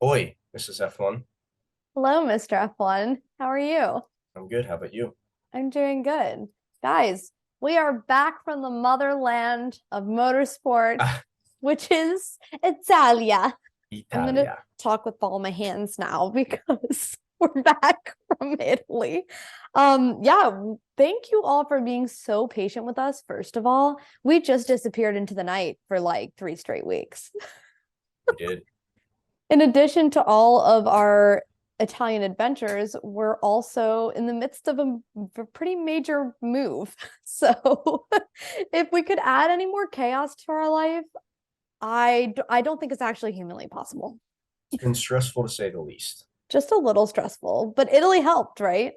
Oi, this is F1. Hello, Mr. F1. How are you? I'm good. How about you? I'm doing good. Guys, we are back from the motherland of motorsport, Ah, which is Italia. I'm going to Italia. talk with all my hands now because we're back from Italy. Yeah, thank you all for being so patient with us. First of all, we just disappeared into the night for like 3 straight weeks. We did. In addition to all of our Italian adventures, we're also in the midst of a pretty major move. So, if we could add any more chaos to our life, I don't think it's actually humanly possible. It's been stressful to say the least. Just a little stressful, but Italy helped, right?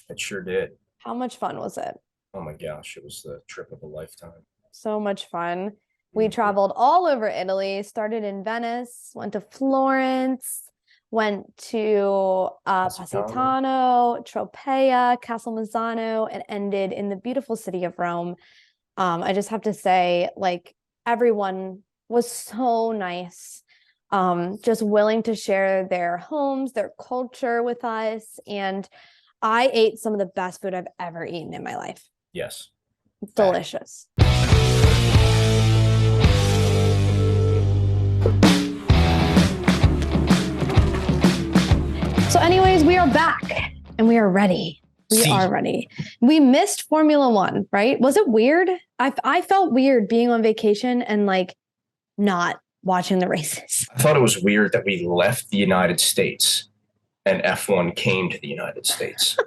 It sure did. How much fun was it? Oh my gosh, it was the trip of a lifetime. So much fun. We Mhm. traveled all over Italy, started in Venice, went to Florence, went to Positano. Positano, Tropea, Castelmazzano, and ended in the beautiful city of Rome. I just have to say, like, everyone was so nice, just willing to share their homes, their culture with us. And I ate some of the best food I've ever eaten in my life. Yes. Fact. Delicious. So, anyways, we are back and we are ready. We See, are ready. We missed Formula One, right? Was it weird? I felt weird being on vacation and like not watching the races. I thought it was weird that we left the United States and F1 came to the United States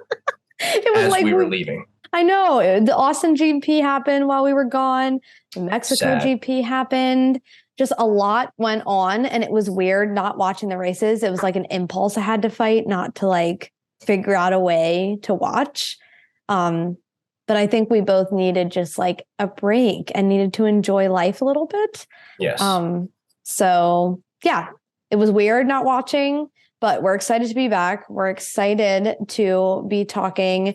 It was as like we were leaving. I know the Austin GP happened while we were gone. The Mexico Sad. GP happened. Just a lot went on, and it was weird not watching the races. It was like an impulse I had to fight, not to like figure out a way to watch. Um, but I think we both needed just like a break and needed to enjoy life a little bit. Yes. Um, so yeah, it was weird not watching, but we're excited to be back. We're excited to be talking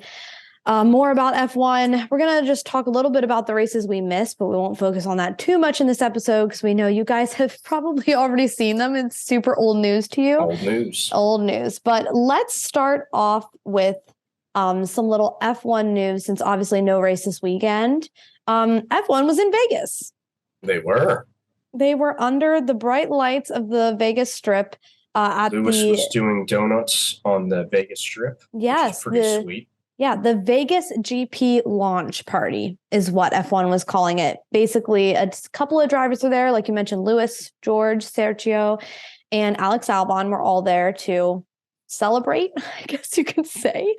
more about F1. We're going to just talk a little bit about the races we missed, but we won't focus on that too much in this episode because we know you guys have probably already seen them. It's super old news to you. Old news. Old news. But let's start off with some little F1 news since obviously no race this weekend. F1 was in Vegas. They were. They were under the bright lights of the Vegas Strip at Lewis was doing donuts on the Vegas Strip, yes, which is pretty sweet. Yeah, the Vegas GP launch party is what F1 was calling it. Basically, a couple of drivers were there, like you mentioned, Lewis, George, Sergio, and Alex Albon were all there to celebrate, I guess you could say.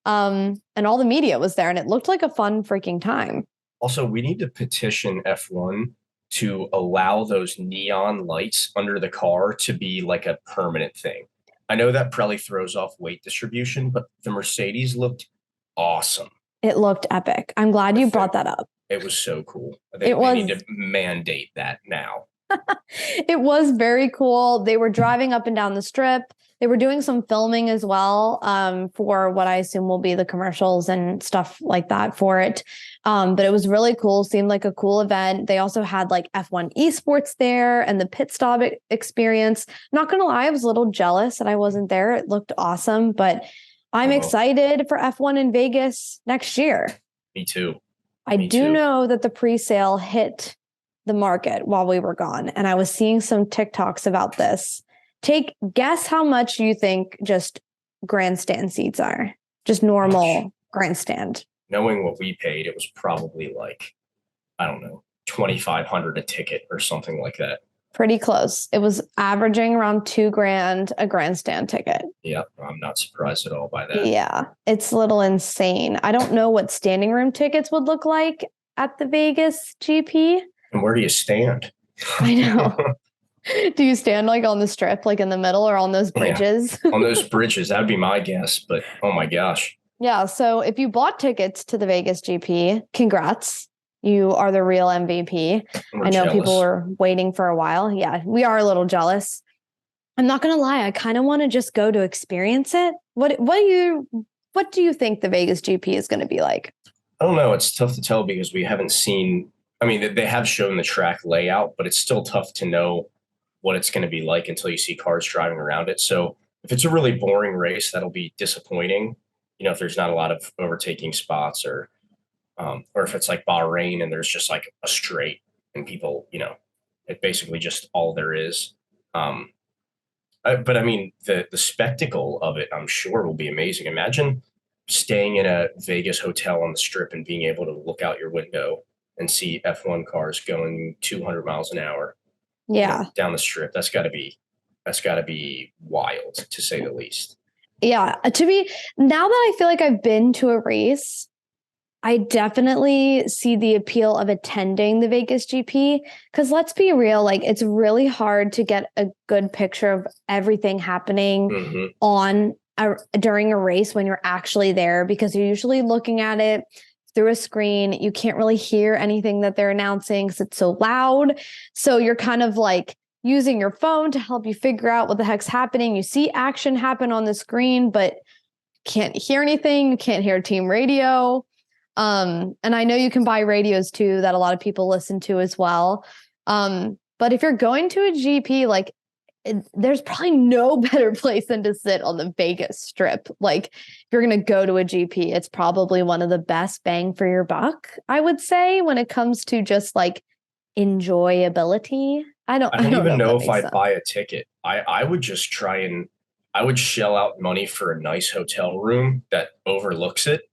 And all the media was there, and it looked like a fun freaking time. Also, we need to petition F1 to allow those neon lights under the car to be like a permanent thing. I know that probably throws off weight distribution, but the Mercedes looked awesome. It looked epic. I'm glad you brought that up. It was so cool. They need to mandate that now. It was very cool. They were driving up and down the strip. They were doing some filming as well for what I assume will be the commercials and stuff like that for it. But it was really cool. Seemed like a cool event. They also had like F1 esports there and the pit stop experience. Not going to lie, I was a little jealous that I wasn't there. It looked awesome, but I'm excited for F1 in Vegas next year. Me too. I do know that the pre-sale hit the market while we were gone, and I was seeing some TikToks about this. Guess how much you think just grandstand seats are? Just normal grandstand. Knowing what we paid, it was probably like, I don't know, 2,500 a ticket or something like that. Pretty close. It was averaging around $2,000 a grandstand ticket. Yeah, I'm not surprised at all by that. Yeah, it's a little insane. I don't know what standing room tickets would look like at the Vegas GP. And where do you stand? I know. Do you stand like on the strip, like in the middle or on those bridges? Yeah, on those bridges, that'd be my guess. But oh my gosh. Yeah. So if you bought tickets to the Vegas GP, congrats. You are the real MVP. I know people were waiting for a while. Yeah, we are a little jealous. I'm not going to lie. I kind of want to just go to experience it. What do you think the Vegas GP is going to be like? I don't know. It's tough to tell because we haven't seen. I mean, they have shown the track layout, but it's still tough to know what it's going to be like until you see cars driving around it. So if it's a really boring race, that'll be disappointing. If there's not a lot of overtaking spots, or if it's like Bahrain and there's just like a straight and people, it basically just all there is. But I mean, the spectacle of it, I'm sure, will be amazing. Imagine staying in a Vegas hotel on the Strip and being able to look out your window and see F1 cars going 200 miles an hour, Yeah. down the Strip. That's got to be wild, to say the least. Yeah. Now that I feel like I've been to a race, I definitely see the appeal of attending the Vegas GP, because let's be real, like it's really hard to get a good picture of everything happening during a race when you're actually there, because you're usually looking at it through a screen. You can't really hear anything that they're announcing because it's so loud. So you're kind of like using your phone to help you figure out what the heck's happening. You see action happen on the screen, but can't hear anything. You can't hear team radio. And I know you can buy radios too that a lot of people listen to as well. But if you're going to a GP, like there's probably no better place than to sit on the Vegas Strip. Like if you're going to go to a GP, it's probably one of the best bang for your buck, I would say, when it comes to just like enjoyability. I don't even know if I'd sense. buy a ticket. I would just I would shell out money for a nice hotel room that overlooks it.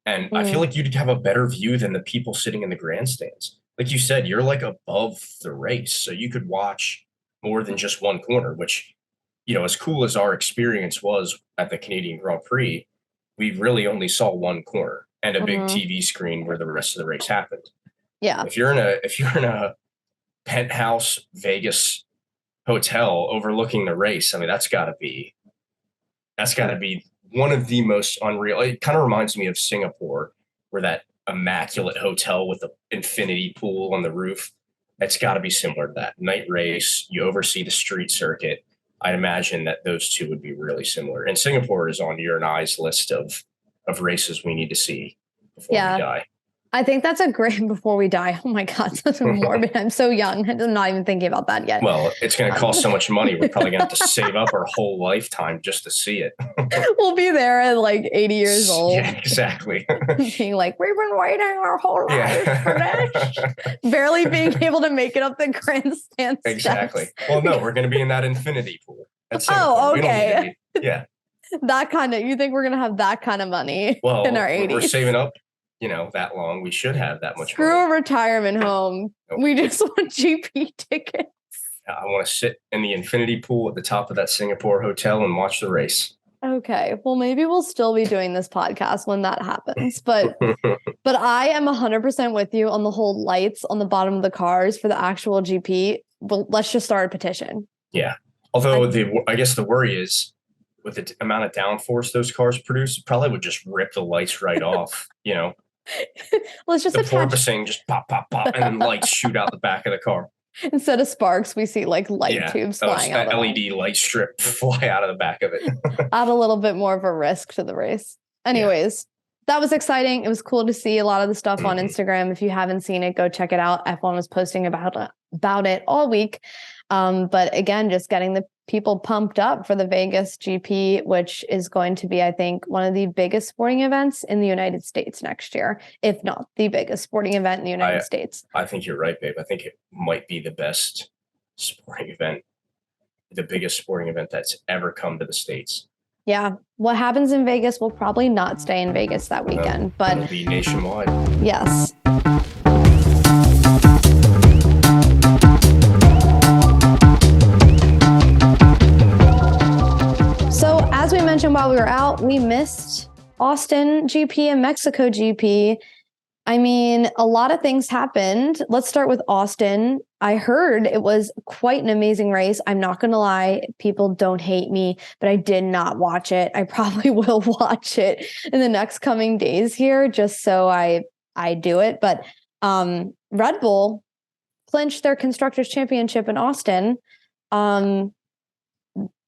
And I feel like you'd have a better view than the people sitting in the grandstands. Like you said, you're like above the race. So you could watch more than just one corner, which, as cool as our experience was at the Canadian Grand Prix, we really only saw one corner and a big TV screen where the rest of the race happened. Yeah. If you're in a penthouse Vegas hotel overlooking the race, I mean, that's gotta be one of the most unreal. It kind of reminds me of Singapore, where that immaculate hotel with the infinity pool on the roof. It's got to be similar to that. Night race, you oversee the street circuit. I'd imagine that those two would be really similar. And Singapore is on your and I's list of races we need to see before we die. I think that's a great before we die. Oh my God, such a morbid. I'm so young. I'm not even thinking about that yet. Well, it's going to cost so much money. We're probably going to have to save up our whole lifetime just to see it. We'll be there at like 80 years old. Yeah, exactly. Being like, we've been waiting our whole life for this. Barely being able to make it up the grandstand steps. Exactly. Well, no, we're going to be in that infinity pool. Okay. Yeah. You think we're going to have that kind of money in our 80s? We're saving up, that long. We should have that much Screw money. a retirement home. Nope. We just want GP tickets. I want to sit in the infinity pool at the top of that Singapore hotel and watch the race. Okay. Well, maybe we'll still be doing this podcast when that happens. But I am 100% with you on the whole lights on the bottom of the cars for the actual GP. Well, let's just start a petition. Yeah. Although I guess the worry is with the amount of downforce those cars produce, it probably would just rip the lights right off, Let's just the porpoising just pop, pop, pop, and then lights shoot out the back of the car. Instead of sparks, we see like light tubes flying out. That LED light strip fly out of the back of it. Add a little bit more of a risk to the race. Anyways, that was exciting. It was cool to see a lot of the stuff on Instagram. If you haven't seen it, go check it out. F1 was posting about it all week. But again, just getting the people pumped up for the Vegas GP, which is going to be, I think, one of the biggest sporting events in the United States next year, if not the biggest sporting event in the United States. I think you're right, babe. I think it might be the best sporting event, the biggest sporting event that's ever come to the States. Yeah. What happens in Vegas will probably not stay in Vegas that weekend, but it'll be nationwide. Yes. So as we mentioned while we were out, we missed Austin GP and Mexico GP. I mean, a lot of things happened. Let's start with Austin. I heard it was quite an amazing race. I'm not going to lie. People don't hate me, but I did not watch it. I probably will watch it in the next coming days here, just so I do it. But Red Bull clinched their Constructors' Championship in Austin.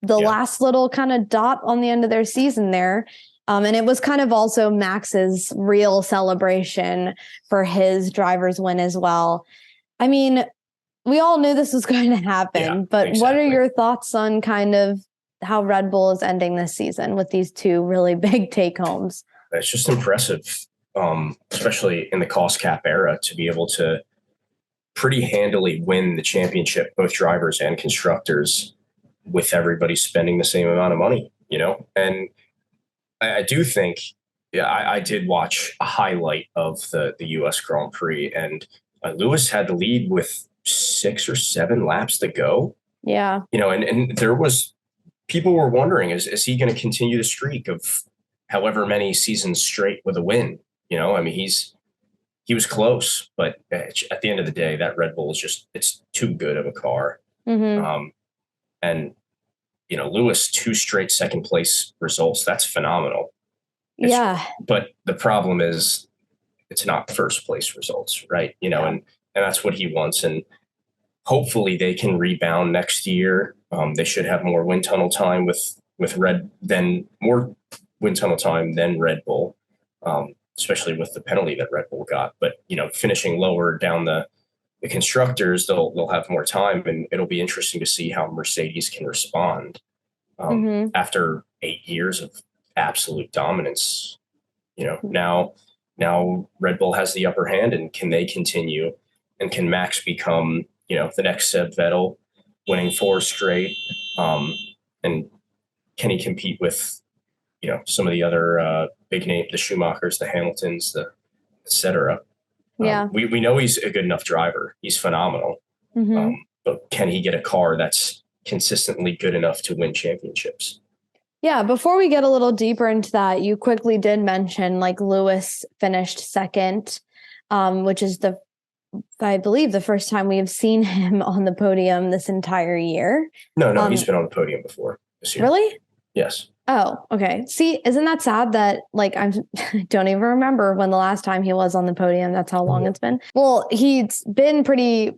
Last little kind of dot on the end of their season there. And it was kind of also Max's real celebration for his driver's win as well. I mean, we all knew this was going to happen, Yeah, but what are exactly. your thoughts on kind of how Red Bull is ending this season with these two really big take homes? It's just impressive, especially in the cost cap era, to be able to pretty handily win the championship, both drivers and constructors, with everybody spending the same amount of money, you know? And I do think, yeah, I did watch a highlight of the US Grand Prix, and Lewis had the lead with 6 or 7 laps to go, Yeah. you know, and there was people were wondering, is he going to continue the streak of however many seasons straight with a win? You know, I mean, he was close, but at the end of the day, that Red Bull is just, it's too good of a car. Mm-hmm. And, you know, Lewis, 2 straight second place results. That's phenomenal. Yeah. But the problem is it's not first place results, right? You know, and that's what he wants. And hopefully they can rebound next year. They should have more wind tunnel time with more wind tunnel time than Red Bull, especially with the penalty that Red Bull got. But, you know, finishing lower down the constructors, they'll have more time, and it'll be interesting to see how Mercedes can respond after 8 years of absolute dominance. You know, now Red Bull has the upper hand, and can they continue? And can Max become, you know, the next Seb Vettel, winning 4 straight? And can he compete with, you know, some of the other big name, the Schumachers, the Hamiltons, the et cetera? Yeah. We know he's a good enough driver. He's phenomenal. But can he get a car that's consistently good enough to win championships? Yeah, before we get a little deeper into that, you quickly did mention like Lewis finished second, which is I believe the first time we have seen him on the podium this entire year. No, he's been on the podium before this year. Really? Yes. Oh, okay. See, isn't that sad that like I don't even remember when the last time he was on the podium. That's how long it's been. Well, he's been pretty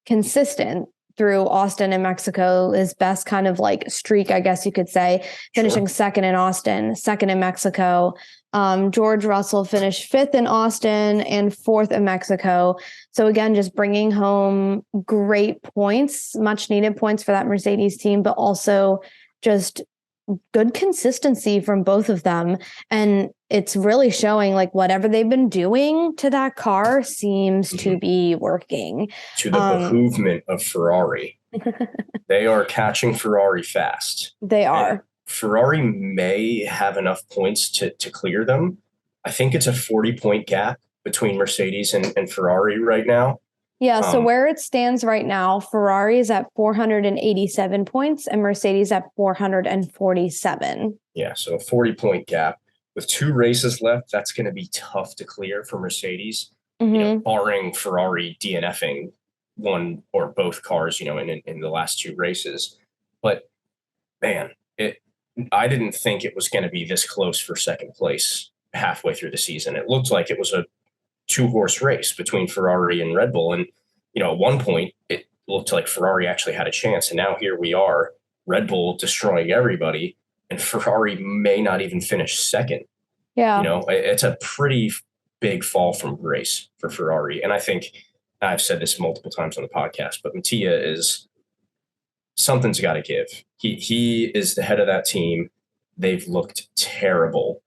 consistent through Austin and Mexico. His best kind of like streak, I guess you could say, finishing second in Austin, second in Mexico. George Russell finished 5th in Austin and 4th in Mexico. So again, just bringing home great points, much needed points for that Mercedes team, but also just good consistency from both of them. And it's really showing like whatever they've been doing to that car seems to be working. To the behoovement of Ferrari. They are catching Ferrari fast. They are. And Ferrari may have enough points to clear them. I think it's a 40-point gap between Mercedes and Ferrari right now. Yeah, so where it stands right now, Ferrari is at 487 points and Mercedes at 447. Yeah, so a 40-point gap. With 2 races left, that's going to be tough to clear for Mercedes, you know, barring Ferrari DNFing one or both cars, you know, in the last 2 races. But, man, I didn't think it was going to be this close for second place halfway through the season. It looked like it was a 2-horse race between Ferrari and Red Bull. And, you know, at one point it looked like Ferrari actually had a chance. And now here we are, Red Bull destroying everybody, and Ferrari may not even finish second. Yeah. You know, it's a pretty big fall from grace for Ferrari. And I think I've said this multiple times on the podcast, but Mattia is something's got to give. He is the head of that team. They've looked terrible.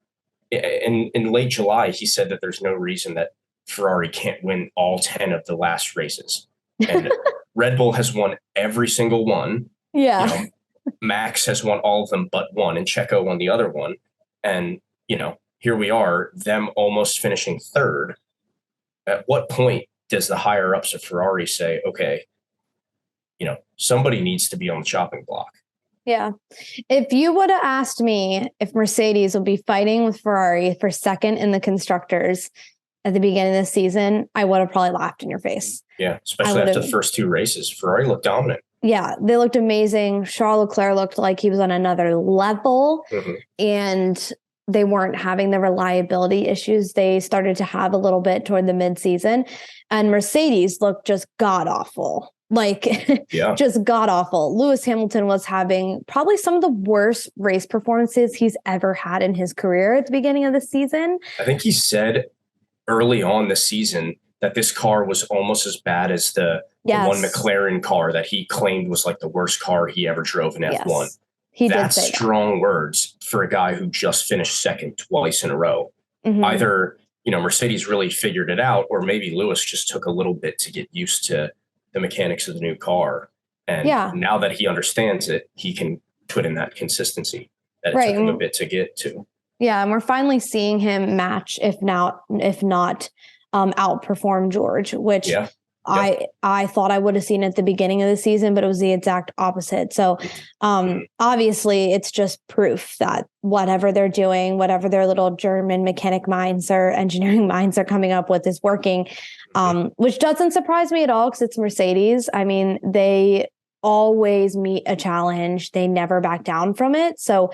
In late July, he said that there's no reason that Ferrari can't win all 10 of the last races. And Red Bull has won every single one. Yeah. You know, Max has won all of them but one, and Checo won the other one. And, you know, here we are, them almost finishing third. At what point does the higher ups of Ferrari say, okay, you know, somebody needs to be on the chopping block? Yeah. If you would have asked me if Mercedes would be fighting with Ferrari for second in the constructors at the beginning of the season, I would have probably laughed in your face. Yeah, especially after the first 2 races. Ferrari looked dominant. Yeah, they looked amazing. Charles Leclerc looked like he was on another level, and they weren't having the reliability issues they started to have a little bit toward the midseason. And Mercedes looked just god-awful. Like, just god-awful. Lewis Hamilton was having probably some of the worst race performances he's ever had in his career at the beginning of the season. I think he said early on this season that this car was almost as bad as the the one Yes. McLaren car that he claimed was like the worst car he ever drove in F1. Yes. He did That's say that. strong words for a guy who just finished second twice in a row. Mhm. Either, Mercedes really figured it out, or maybe Lewis just took a little bit to get used to the mechanics of the new car. And now that he understands it, he can put in that consistency that it took him a bit to get to. Yeah, and we're finally seeing him match, if not outperform George, which I thought I would have seen at the beginning of the season, but it was the exact opposite. So obviously it's just proof that whatever they're doing, whatever their little German mechanic minds or engineering minds are coming up with is working, which doesn't surprise me at all because it's Mercedes. I mean, they always meet a challenge. They never back down from it. So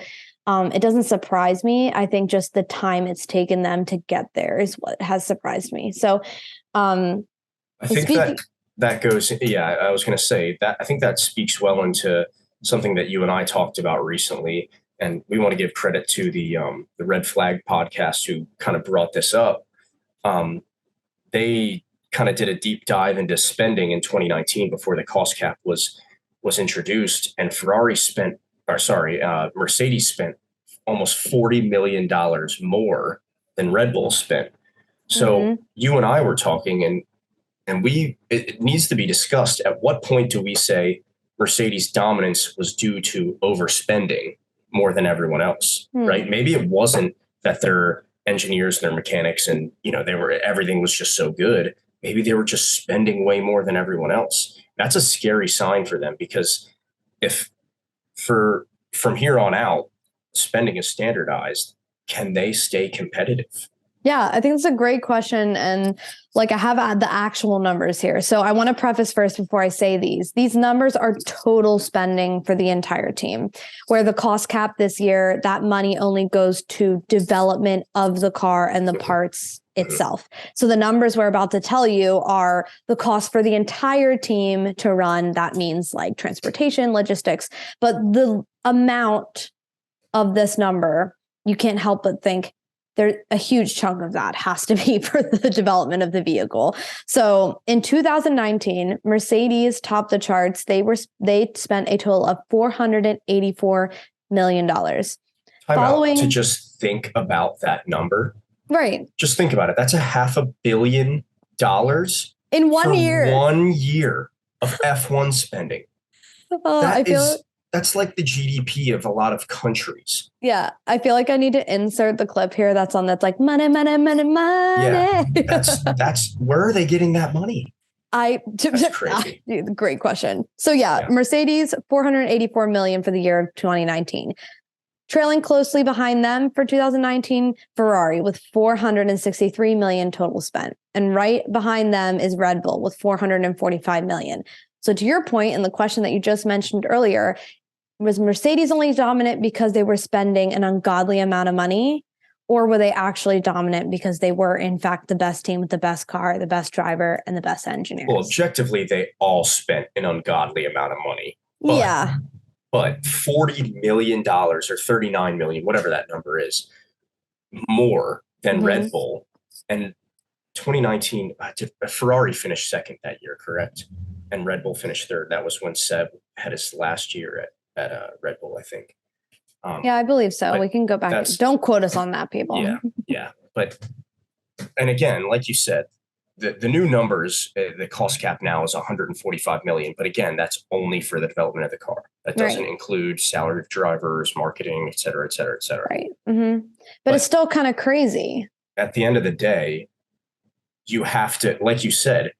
it doesn't surprise me. I think just the time it's taken them to get there is what has surprised me. So I think that goes, I was going to say that I think that speaks well into something that you and I talked about recently. And we want to give credit to the Red Flag podcast who kind of brought this up. They kind of did a deep dive into spending in 2019 before the cost cap was introduced, and Mercedes spent almost $40 million more than Red Bull spent. So you and I were talking, and it needs to be discussed. At what point do we say Mercedes' dominance was due to overspending more than everyone else, right? Maybe it wasn't that their engineers and their mechanics and, everything was just so good. Maybe they were just spending way more than everyone else. That's a scary sign for them, because if from here on out, spending is standardized, can they stay competitive? Yeah, I think it's a great question. And I have the actual numbers here. So I want to preface first before I say these numbers are total spending for the entire team, where the cost cap this year, that money only goes to development of the car and the parts itself. So the numbers we're about to tell you are the cost for the entire team to run. That means transportation, logistics, but the amount of this number, you can't help but think a huge chunk of that has to be for the development of the vehicle. So in 2019, Mercedes topped the charts. They spent a total of $484 million. To just think about that number. Right. Just think about it. That's $500 million in 1 year. 1 year of F1 spending. That's like the GDP of a lot of countries. Yeah, I feel like I need to insert the clip here. That's like money, money, money, money. Yeah, that's where are they getting that money? That's crazy. Great question. So Mercedes, $484 million for the year of 2019. Trailing closely behind them for 2019, Ferrari with $463 million total spent. And right behind them is Red Bull with $445 million. So to your point, and the question that you just mentioned earlier, was Mercedes only dominant because they were spending an ungodly amount of money, or were they actually dominant because they were, in fact, the best team with the best car, the best driver, and the best engineers? Well, objectively, they all spent an ungodly amount of money. But $40 million or $39 million, whatever that number is, more than Red Bull. And 2019, Ferrari finished second that year, correct? And Red Bull finished third. That was when Seb had his last year at Red Bull, I think. I believe so. We can go back. Don't quote us on that, people. Yeah. And again, like you said, the new numbers, the cost cap now is $145 million. But again, that's only for the development of the car. That doesn't include salary of drivers, marketing, et cetera, et cetera, et cetera. Right. But it's still kind of crazy. At the end of the day, you have to, like you said,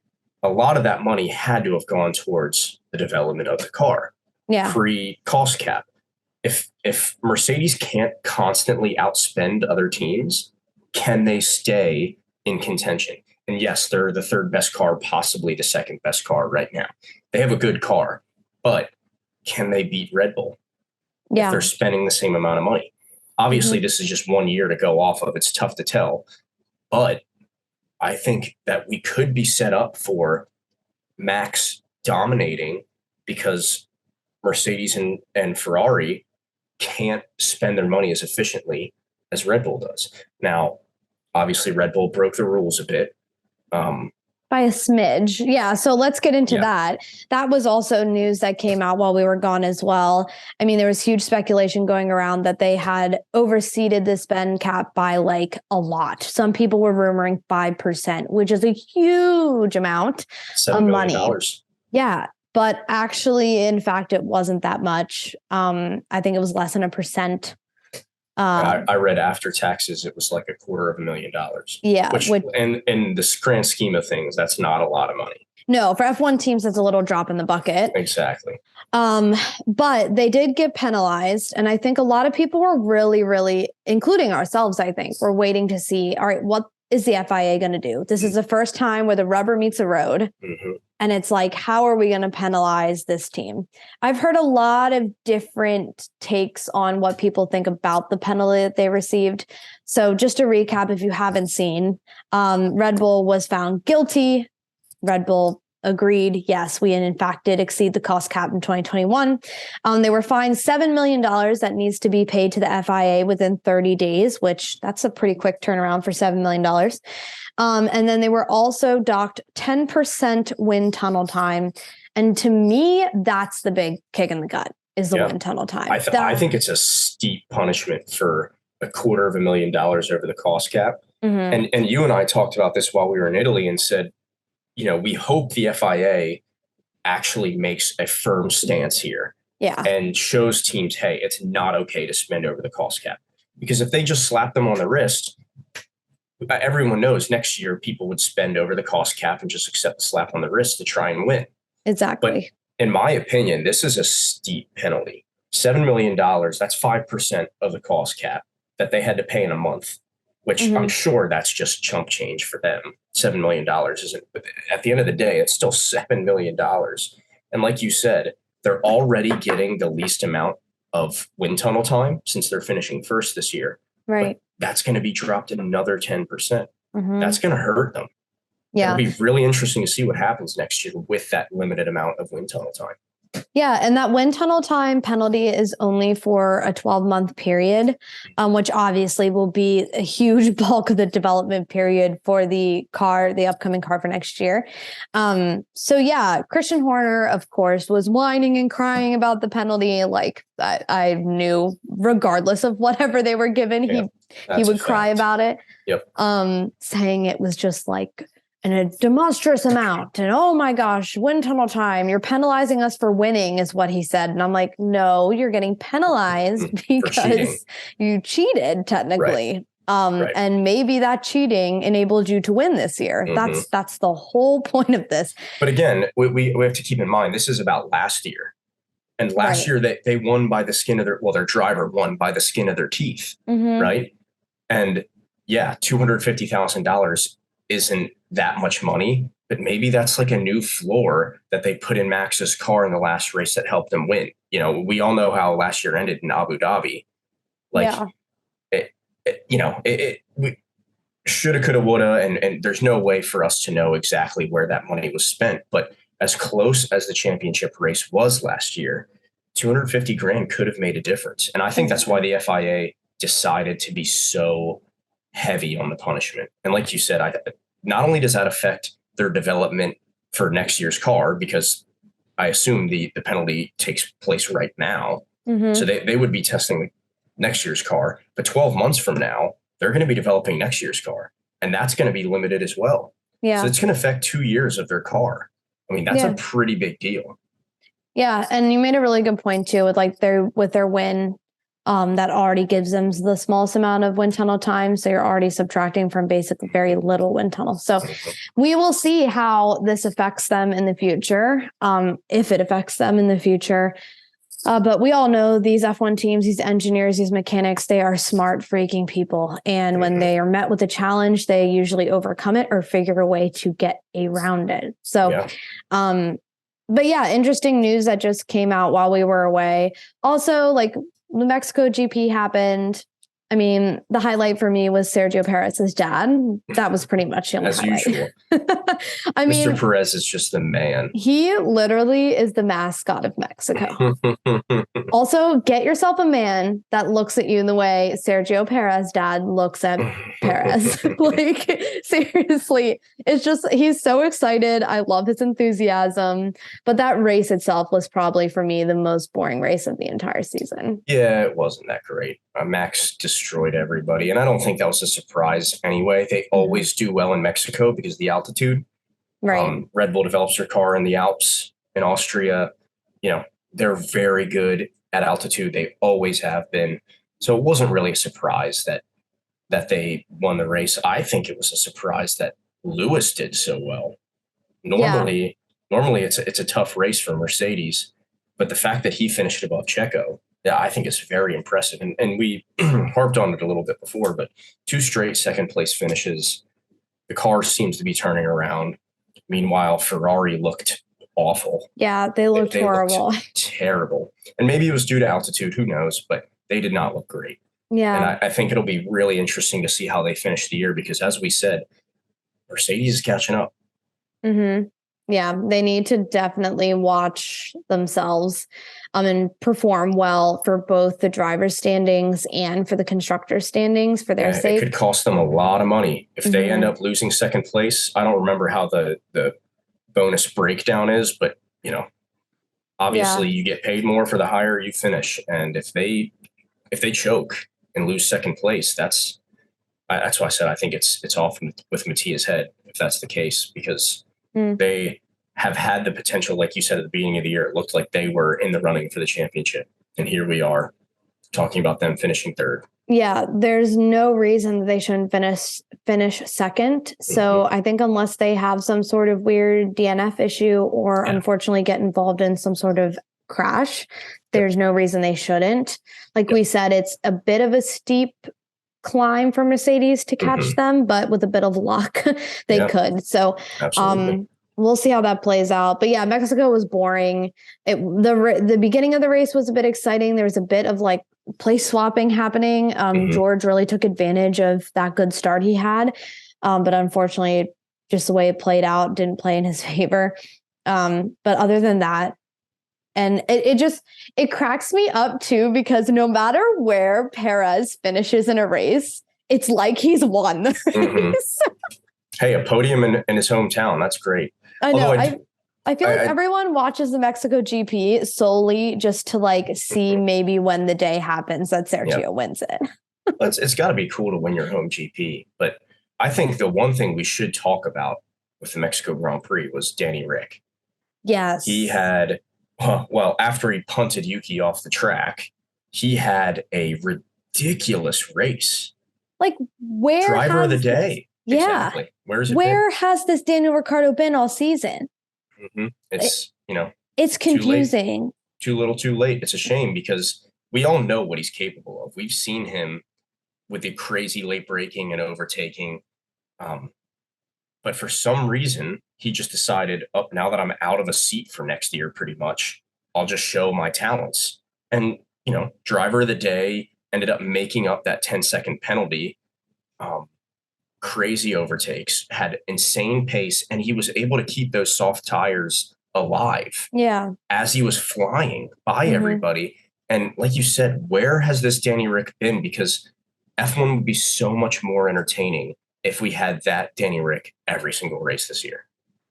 a lot of that money had to have gone towards the development of the car. Yeah. Pre-cost cap. If Mercedes can't constantly outspend other teams, can they stay in contention? And yes, they're the third best car, possibly the second best car right now. They have a good car, but can they beat Red Bull if they're spending the same amount of money? Obviously, this is just 1 year to go off of. It's tough to tell, but I think that we could be set up for Max dominating because Mercedes and Ferrari can't spend their money as efficiently as Red Bull does. Now, obviously, Red Bull broke the rules a bit. By a smidge. Yeah. So let's get into that. That was also news that came out while we were gone as well. I mean, there was huge speculation going around that they had overseeded the spend cap by like a lot. Some people were rumoring 5%, which is a huge amount of money. Yeah. But actually, in fact, it wasn't that much. I think it was less than 1%. I read after taxes, it was like $250,000. Yeah. Which in the grand scheme of things, that's not a lot of money. No, for F1 teams, it's a little drop in the bucket. Exactly. But they did get penalized. And I think a lot of people were really, including ourselves, I think, were waiting to see, all right, what is the FIA going to do? This is the first time where the rubber meets the road. Mm-hmm. And it's like, how are we going to penalize this team? I've heard a lot of different takes on what people think about the penalty that they received. So just to recap, if you haven't seen, Red Bull was found guilty. Red Bull agreed, yes, we in fact did exceed the cost cap in 2021. They were fined $7 million that needs to be paid to the FIA within 30 days, which that's a pretty quick turnaround for $7 million. And then they were also docked 10% wind tunnel time. And to me, that's the big kick in the gut, is the wind tunnel time. I think it's a steep punishment for $250,000 over the cost cap. Mm-hmm. And you and I talked about this while we were in Italy and said, we hope the FIA actually makes a firm stance here. Yeah. And shows teams, hey, it's not okay to spend over the cost cap. Because if they just slap them on the wrist, everyone knows next year people would spend over the cost cap and just accept the slap on the wrist to try and win. Exactly. But in my opinion, this is a steep penalty. $7 million, that's 5% of the cost cap that they had to pay in a month, which I'm sure that's just chump change for them. $7 million isn't, but at the end of the day, it's still $7 million. And like you said, they're already getting the least amount of wind tunnel time since they're finishing first this year. Right. But that's going to be dropped in another 10%. That's going to hurt them. Yeah. It'll be really interesting to see what happens next year with that limited amount of wind tunnel time. Yeah. And that wind tunnel time penalty is only for a 12-month period, which obviously will be a huge bulk of the development period for the upcoming car for next year. So yeah, Christian Horner, of course, was whining and crying about the penalty. Like I knew, regardless of whatever they were given, he would cry about it. Yep. Saying it was just like a demonstrous amount. And oh my gosh, wind tunnel time. You're penalizing us for winning is what he said. And I'm like, no, you're getting penalized because you cheated technically. Right. And maybe that cheating enabled you to win this year. That's the whole point of this. But again, we have to keep in mind, this is about last year. And last year they won by the skin of their driver won by the skin of their teeth. Right. And yeah, $250,000 isn't that much money, but maybe that's like a new floor that they put in Max's car in the last race that helped them win. We all know how last year ended in Abu Dhabi. We shoulda, coulda, woulda, and there's no way for us to know exactly where that money was spent. But as close as the championship race was last year, $250,000 could have made a difference. And I think that's why the FIA decided to be so heavy on the punishment. And like you said, not only does that affect their development for next year's car, because I assume the penalty takes place right now. So they would be testing next year's car, but 12 months from now, they're going to be developing next year's car. And that's going to be limited as well. Yeah. So it's going to affect 2 years of their car. I mean, that's a pretty big deal. Yeah. And you made a really good point too, with their win. That already gives them the smallest amount of wind tunnel time. So you're already subtracting from basically very little wind tunnel. So we will see how this affects them in the future, if it affects them in the future. But we all know these F1 teams, these engineers, these mechanics, they are smart freaking people. And when they are met with a challenge, they usually overcome it or figure a way to get around it. So, but yeah, interesting news that just came out while we were away. Also, like, the Mexico GP happened. I mean, the highlight for me was Sergio Perez's dad. That was pretty much the only As highlight. usual. I mean, Mr. Perez is just the man. he literally is the mascot of Mexico. Also, get yourself a man that looks at you in the way Sergio Perez dad looks at Perez. Like, seriously, it's just, he's so excited. I love his enthusiasm. But that race itself was probably for me the most boring race of the entire season. Yeah, it wasn't that great. Max destroyed everybody. And I don't think that was a surprise anyway. They always do well in Mexico because of the altitude. Right. Red Bull develops their car in the Alps in Austria. They're very good at altitude. They always have been. So it wasn't really a surprise that they won the race. I think it was a surprise that Lewis did so well. Normally it's a tough race for Mercedes, but the fact that he finished above Checo, yeah, I think is very impressive. And we harped on it a little bit before, but 2 straight second place finishes. The car seems to be turning around. Meanwhile, Ferrari looked awful. Yeah, they looked horrible. Terrible. And maybe it was due to altitude, who knows, but they did not look great. Yeah. And I think it'll be really interesting to see how they finish the year because, as we said, Mercedes is catching up. Mm-hmm. Yeah, they need to definitely watch themselves and perform well for both the driver's standings and for the constructor standings for their sake. It could cost them a lot of money if they end up losing second place. I don't remember how the bonus breakdown is, but obviously you get paid more for the higher you finish. And if they choke and lose second place, that's why I said I think it's off with Mattia's head if that's the case, because they have had the potential, like you said at the beginning of the year, it looked like they were in the running for the championship. And here we are talking about them finishing third. Yeah, there's no reason that they shouldn't finish second. So I think unless they have some sort of weird DNF issue or unfortunately get involved in some sort of crash, there's no reason they shouldn't. Like we said, it's a bit of a steep climb for Mercedes to catch them, but with a bit of luck, they could. So we'll see how that plays out. But yeah, Mexico was boring. The beginning of the race was a bit exciting. There was a bit of like place swapping happening. George really took advantage of that good start he had. But unfortunately, just the way it played out didn't play in his favor. But other than that, and it cracks me up too, because no matter where Perez finishes in a race, it's like he's won the race. Hey, a podium in his hometown. That's great. I know. I feel like everyone watches the Mexico GP solely just to like see maybe when the day happens that Sergio wins it. It's got to be cool to win your home GP. But I think the one thing we should talk about with the Mexico Grand Prix was Danny Rick. Yes. He had, well, after he punted Yuki off the track, he had a ridiculous race. Like, where driver of the day. Yeah. Exactly. Where has this Daniel Ricciardo been all season? It's, it's confusing. Too little, too late. It's a shame because we all know what he's capable of. We've seen him with the crazy late braking and overtaking. But for some reason, he just decided, now that I'm out of a seat for next year, pretty much, I'll just show my talents. And, driver of the day ended up making up that 10-second penalty. Crazy overtakes, had insane pace, and he was able to keep those soft tires alive. Yeah. As he was flying by everybody. And like you said, where has this Danny Rick been? Because F1 would be so much more entertaining if we had that Danny Rick every single race this year.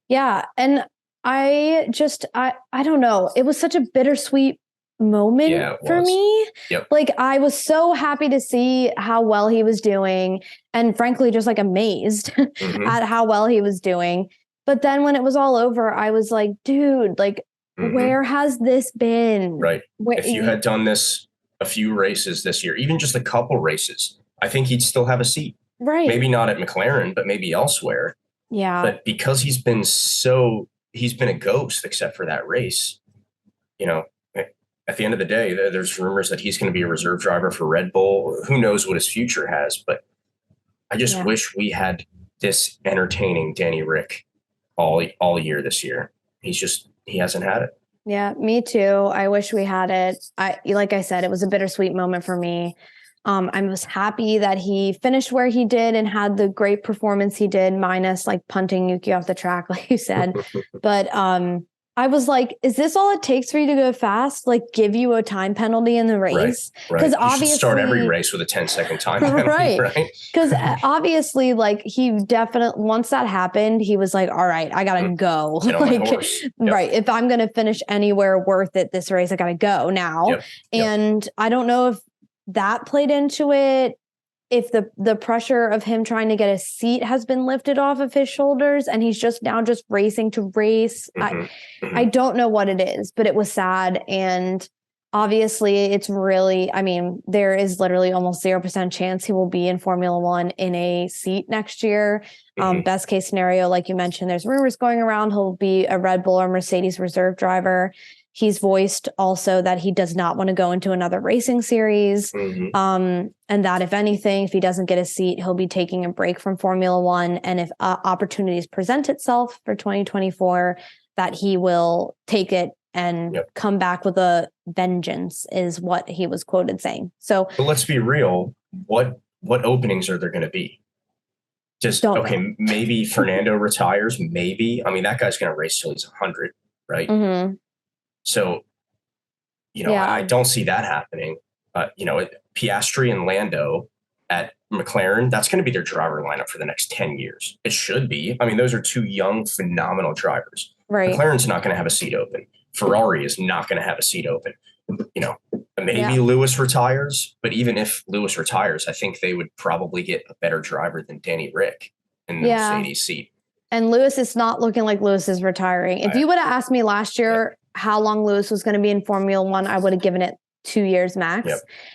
Yeah. And I don't know. It was such a bittersweet moment for me. Yep. Like, I was so happy to see how well he was doing, and frankly just like amazed at how well he was doing. But then when it was all over, I was like, dude, like, where has this been? Right. If you had done this a few races this year, even just a couple races, I think he'd still have a seat. Right. Maybe not at McLaren, but maybe elsewhere. Yeah. But because he's been a ghost except for that race, at the end of the day, there's rumors that he's going to be a reserve driver for Red Bull. Who knows what his future has, but I just wish we had this entertaining Danny Rick all year this year. He hasn't had it. Yeah, me too. I wish we had it. Like I said, it was a bittersweet moment for me. I was happy that he finished where he did and had the great performance he did, minus like punting Yuki off the track, like you said. But I was like, is this all it takes for you to go fast? Like, give you a time penalty in the race? Because obviously, start every race with a 10-second time penalty, right? Because obviously, like, he definitely, once that happened, he was like, all right, I gotta go. Like, right, if I'm gonna finish anywhere worth it this race, I gotta go now. And I don't know if that played into it, if the pressure of him trying to get a seat has been lifted off of his shoulders and he's just racing to race. I don't know what it is, but it was sad. And obviously it's really, I mean, there is literally almost 0% chance he will be in Formula One in a seat next year. Best case scenario, like you mentioned, there's rumors going around he'll be a Red Bull or Mercedes reserve driver. He's voiced also that he does not want to go into another racing series. And that if anything, if he doesn't get a seat, he'll be taking a break from Formula One. And if opportunities present itself for 2024, that he will take it and come back with a vengeance, is what he was quoted saying. So, but let's be real. What openings are there going to be? Just, okay, maybe Fernando retires. Maybe. I mean, that guy's going to race till he's 100, right? So, I don't see that happening. Piastri and Lando at McLaren, that's going to be their driver lineup for the next 10 years. It should be. I mean, those are two young, phenomenal drivers. Right. McLaren's not going to have a seat open. Ferrari is not going to have a seat open. Maybe Lewis retires, but even if Lewis retires, I think they would probably get a better driver than Danny Rick in the Mercedes seat. And Lewis is not looking like Lewis is retiring. If you would have asked me last year how long Lewis was going to be in Formula One, I would have given it 2 years max.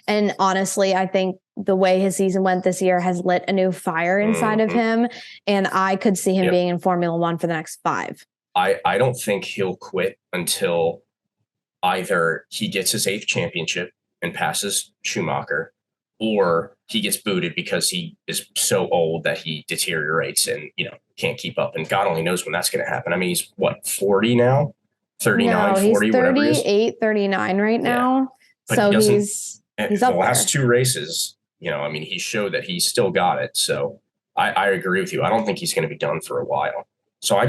And honestly, I think the way his season went this year has lit a new fire inside of him. And I could see him being in Formula One for the next 5. I don't think he'll quit until either he gets his 8th championship and passes Schumacher, or he gets booted because he is so old that he deteriorates and, can't keep up. And God only knows when that's going to happen. I mean, he's 40 now? 39, 40, he's 38, 39 right now. But so he's up the last 2 races, he showed that he's still got it. So I agree with you. I don't think he's going to be done for a while. So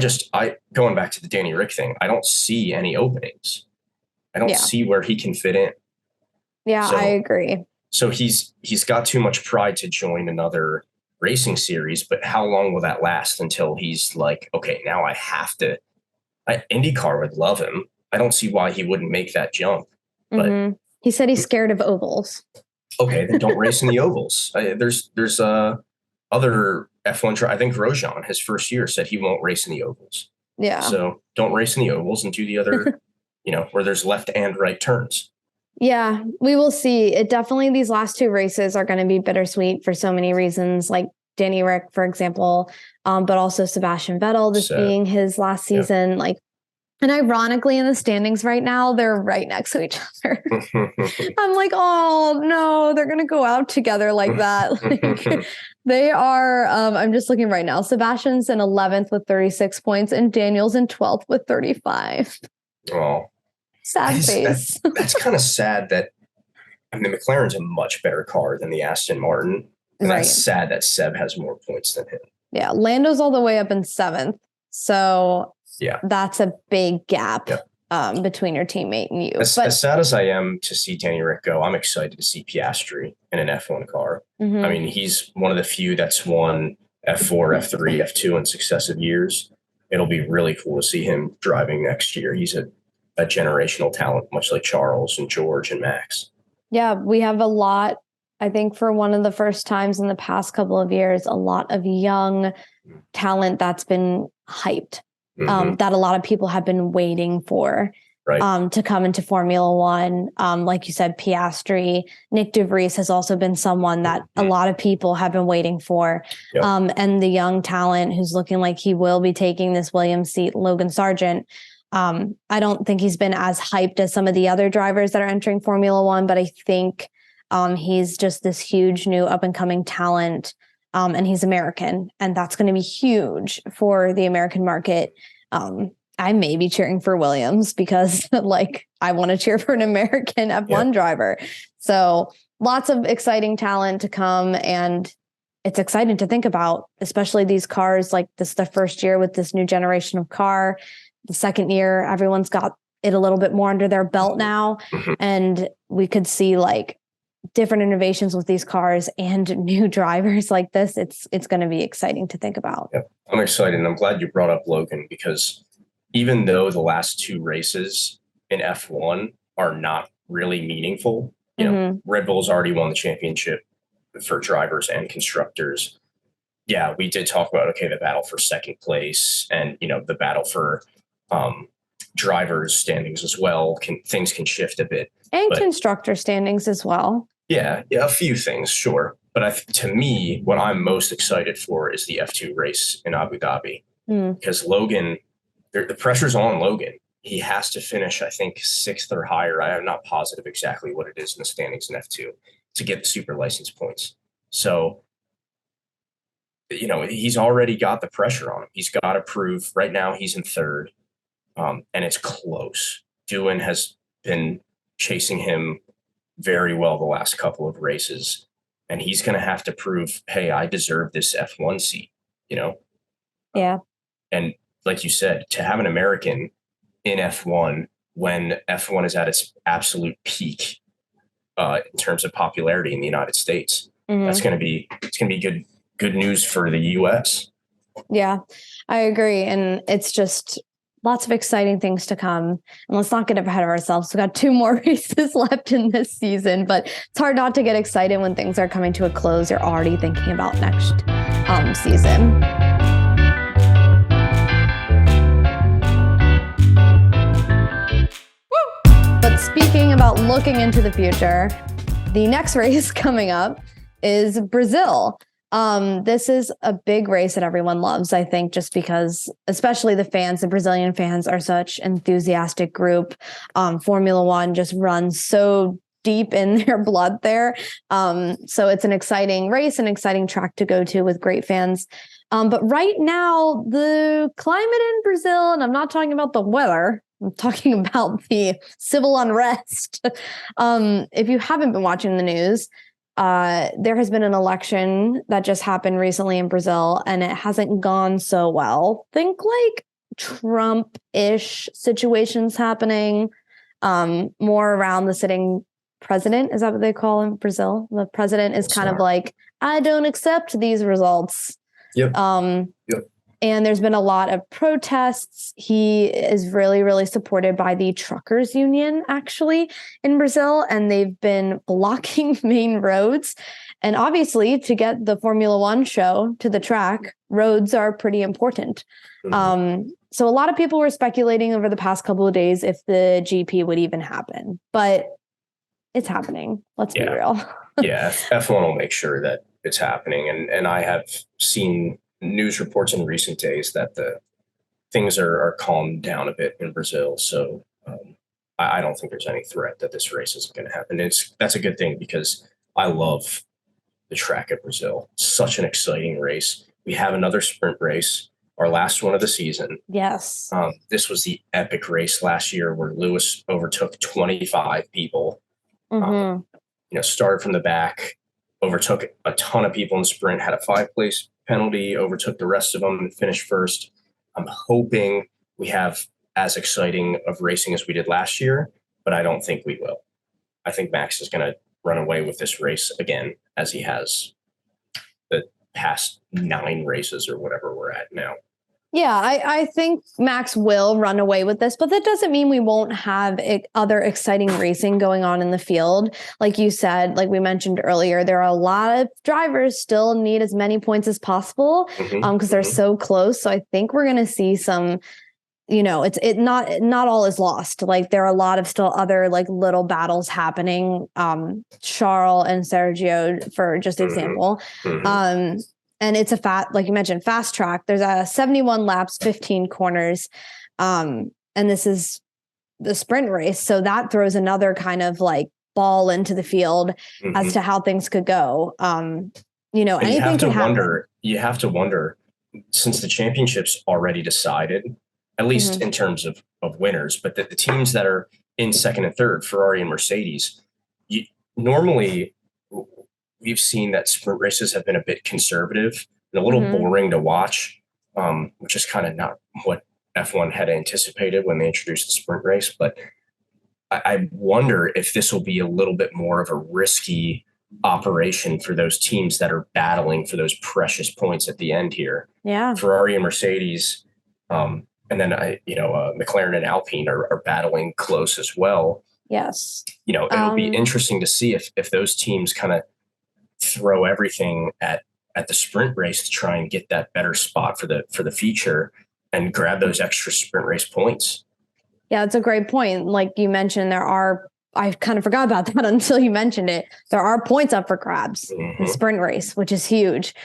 going back to the Danny Rick thing, I don't see any openings. I don't see where he can fit in. Yeah, I agree. So he's got too much pride to join another racing series, but how long will that last until he's like, okay, now I have to. IndyCar would love him. I don't see why he wouldn't make that jump. But he said he's scared of ovals. Okay, then don't race in the ovals. There's other F1 I think Grosjean, his first year, said he won't race in the ovals. Yeah. So don't race in the ovals and do the other, where there's left and right turns. Yeah, we will see. It definitely, these last 2 races are going to be bittersweet for so many reasons, like Danny Rick, for example, but also Sebastian Vettel, this being his last season. And ironically, in the standings right now, they're right next to each other. I'm like, oh no, they're going to go out together like that. They are, I'm just looking right now. Sebastian's in 11th with 36 points and Daniel's in 12th with 35. Oh, sad face. That's kind of sad that, McLaren's a much better car than the Aston Martin. And that's sad that Seb has more points than him. Yeah. Lando's all the way up in 7th. So that's a big gap between your teammate and you. As sad as I am to see Danny Rick go, I'm excited to see Piastri in an F1 car. He's one of the few that's won F4, F3, F2 in successive years. It'll be really cool to see him driving next year. He's a generational talent, much like Charles and George and Max. Yeah, we have a lot. I think for one of the first times in the past couple of years, a lot of young talent that's been hyped, that a lot of people have been waiting for to come into Formula One. Like you said, Piastri, Nick De Vries has also been someone that a lot of people have been waiting for. And the young talent who's looking like he will be taking this Williams seat, Logan Sargent. I don't think he's been as hyped as some of the other drivers that are entering Formula One, but I think he's just this huge new up and coming talent. And he's American, and that's going to be huge for the American market. I may be cheering for Williams because like I want to cheer for an American F1 driver. So lots of exciting talent to come, and it's exciting to think about, especially these cars. Like this is the first year with this new generation of car. The second year, everyone's got it a little bit more under their belt now. And we could see like different innovations with these cars and new drivers like this. It's going to be exciting to think about. Yep. I'm excited. And I'm glad you brought up Logan, because even though the last 2 races in F1 are not really meaningful, you know, Red Bull's already won the championship for drivers and constructors. Yeah, we did talk about, okay, the battle for second place and, you know, the battle for drivers standings as well. Things can shift a bit. And constructor standings as well. Yeah, a few things, sure. But to me, what I'm most excited for is the F2 race in Abu Dhabi. Because Logan, the pressure's on Logan. He has to finish, I think, 6th or higher. I am not positive exactly what it is in the standings in F2 to get the super license points. So, you know, he's already got the pressure on him. He's got to prove. Right now he's in 3rd, and it's close. Doohan has been chasing him very well the last couple of races, and he's going to have to prove, hey, I deserve this F1 seat, you know? Yeah. And like you said, to have an American in F1 when F1 is at its absolute peak in terms of popularity in the United States, it's going to be good news for the US. Yeah, I agree. And it's just lots of exciting things to come. And let's not get ahead of ourselves. We've got 2 more races left in this season, but it's hard not to get excited when things are coming to a close. You're already thinking about next season. But speaking about looking into the future, the next race coming up is Brazil. This is a big race that everyone loves, I think, just because, especially the fans, the Brazilian fans are such enthusiastic group. Formula One just runs so deep in their blood there. So it's an exciting race, an exciting track to go to with great fans. But right now, the climate in Brazil, and I'm not talking about the weather, I'm talking about the civil unrest. If you haven't been watching the news, there has been an election that just happened recently in Brazil, and it hasn't gone so well. Think like Trump-ish situations happening, more around the sitting president. Is that what they call him in Brazil? The president is kind of like, I don't accept these results. Yep. And there's been a lot of protests. He is really, really supported by the truckers union, actually, in Brazil, and they've been blocking main roads. And obviously, to get the Formula One show to the track, roads are pretty important. So a lot of people were speculating over the past couple of days if the GP would even happen, but it's happening. Let's be real. Yeah, F1 will make sure that it's happening. And I have seen news reports in recent days that the things are calmed down a bit in Brazil. So I don't think there's any threat that this race isn't going to happen. That's a good thing, because I love the track at Brazil. Such an exciting race. We have another sprint race, our last one of the season. Yes. This was the epic race last year where Lewis overtook 25 people. Started from the back, overtook a ton of people in the sprint, had a 5-place penalty, overtook the rest of them, and finished first. I'm hoping we have as exciting of racing as we did last year, but I don't think we will. I think Max is going to run away with this race again, as he has the past 9 races or whatever we're at now. Yeah, I think Max will run away with this, but that doesn't mean we won't have other exciting racing going on in the field. Like you said, like we mentioned earlier, there are a lot of drivers still need as many points as possible because they're so close. So I think we're going to see some, not all is lost. Like there are a lot of still other like little battles happening. Charles and Sergio, for just example. And it's like you mentioned, fast track. There's a 71 laps, 15 corners. And this is the sprint race. So that throws another kind of like ball into the field as to how things could go. Anything can happen. You have to wonder, since the championship's already decided, at least Mhm. in terms of winners. But the teams that are in second and third, Ferrari and Mercedes, you, normally we've seen that sprint races have been a bit conservative and a little Mhm. boring to watch, which is kind of not what F1 had anticipated when they introduced the sprint race. But I wonder if this will be a little bit more of a risky operation for those teams that are battling for those precious points at the end here. Yeah. Ferrari and Mercedes, and then McLaren and Alpine are battling close as well. Yes. It'll be interesting to see if those teams kind of throw everything at the sprint race to try and get that better spot for the feature and grab those extra sprint race points. Yeah, it's a great point. Like you mentioned, I kind of forgot about that until you mentioned it. There are points up for grabs in the sprint race, which is huge.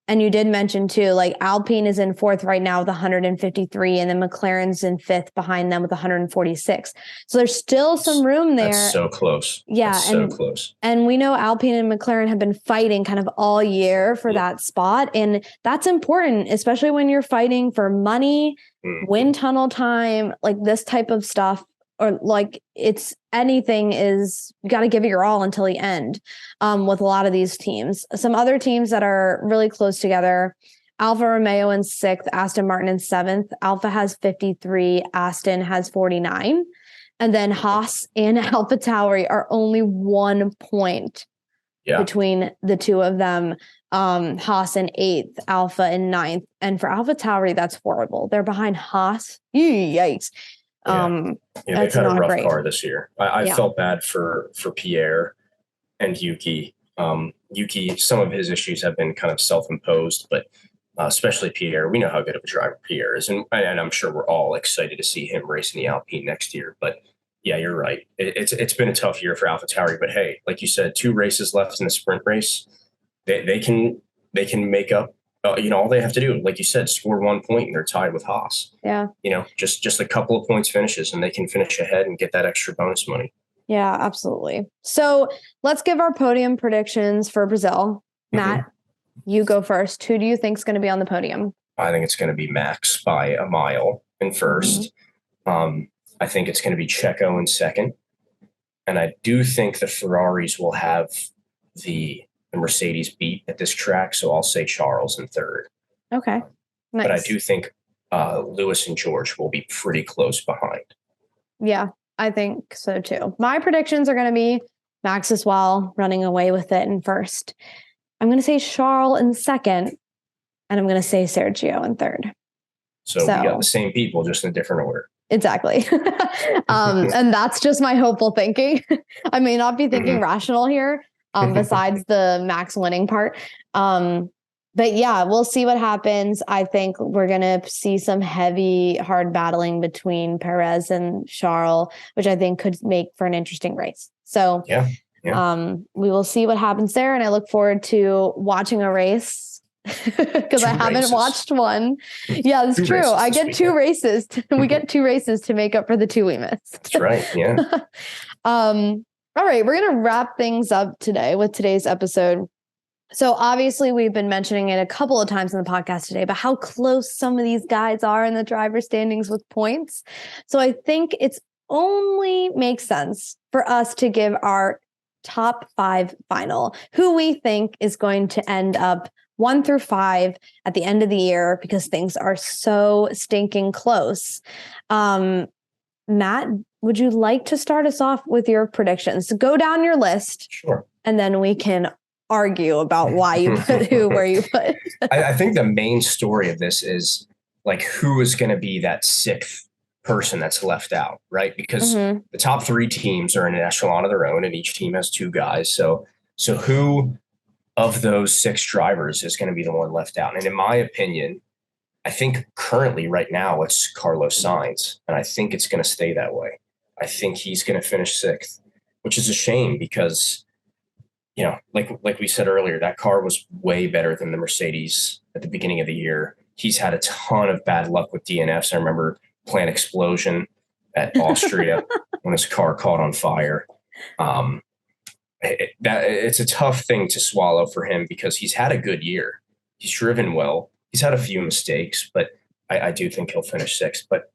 And you did mention too, like Alpine is in fourth right now with 153, and then McLaren's in fifth behind them with 146. So there's still some room there. That's so close. Yeah, That's so close. And we know Alpine and McLaren have been fighting kind of all year for that spot, and that's important, especially when you're fighting for money, wind tunnel time, like this type of stuff. Or like it's anything is you got to give it your all until the end with a lot of these teams. Some other teams that are really close together, Alfa Romeo in sixth, Aston Martin in seventh. Alfa has 53, Aston has 49. And then Haas and AlphaTauri are only 1 point between the two of them. Haas in eighth, Alfa in ninth. And for AlphaTauri, that's horrible. They're behind Haas. Yikes. They've had a rough car this year. I felt bad for Pierre and Yuki. Yuki, some of his issues have been kind of self-imposed, but especially Pierre. We know how good of a driver Pierre is, and I'm sure we're all excited to see him racing the Alpine next year. But yeah, you're right. It's been a tough year for AlphaTauri, but hey, like you said, 2 races left in the sprint race. They can make up. All they have to do, like you said, score 1 point and they're tied with Haas. Yeah. Just a couple of points finishes and they can finish ahead and get that extra bonus money. Yeah, absolutely. So let's give our podium predictions for Brazil. Matt, you go first. Who do you think is going to be on the podium? I think it's going to be Max by a mile in first. I think it's going to be Checo in second. And I do think the Ferraris will have the Mercedes beat at this track. So I'll say Charles in third. Okay. Nice. But I do think Lewis and George will be pretty close behind. Yeah, I think so too. My predictions are going to be Max as well, running away with it in first. I'm going to say Charles in second, and I'm going to say Sergio in third. So we got the same people, just in a different order. Exactly. And that's just my hopeful thinking. I may not be thinking rational here, besides the Max winning part. But yeah, we'll see what happens. I think we're going to see some heavy, hard battling between Perez and Charles, which I think could make for an interesting race. So we will see what happens there. And I look forward to watching a race because I haven't watched one. Yeah, that's true. I get 2 races. We get 2 races to make up for the 2 we missed. That's right. Yeah. All right. We're going to wrap things up today with today's episode. So obviously we've been mentioning it a couple of times in the podcast today, but how close some of these guys are in the driver standings with points. So I think it's only makes sense for us to give our top 5 final, who we think is going to end up 1 through 5 at the end of the year, because things are so stinking close. Matt, would you like to start us off with your predictions? Go down your list. Sure. And then we can argue about why you put who where you put. I think the main story of this is like who is going to be that 6th person that's left out, right? Because the top 3 teams are in an echelon of their own, and each team has 2 guys. So who of those 6 drivers is going to be the one left out? And in my opinion, I think currently right now it's Carlos Sainz, and I think it's going to stay that way. I think he's going to finish 6th, which is a shame because, like we said earlier, that car was way better than the Mercedes at the beginning of the year. He's had a ton of bad luck with DNFs. I remember plant explosion at Austria when his car caught on fire. It's a tough thing to swallow for him because he's had a good year. He's driven well. He's had a few mistakes, but I do think he'll finish sixth. But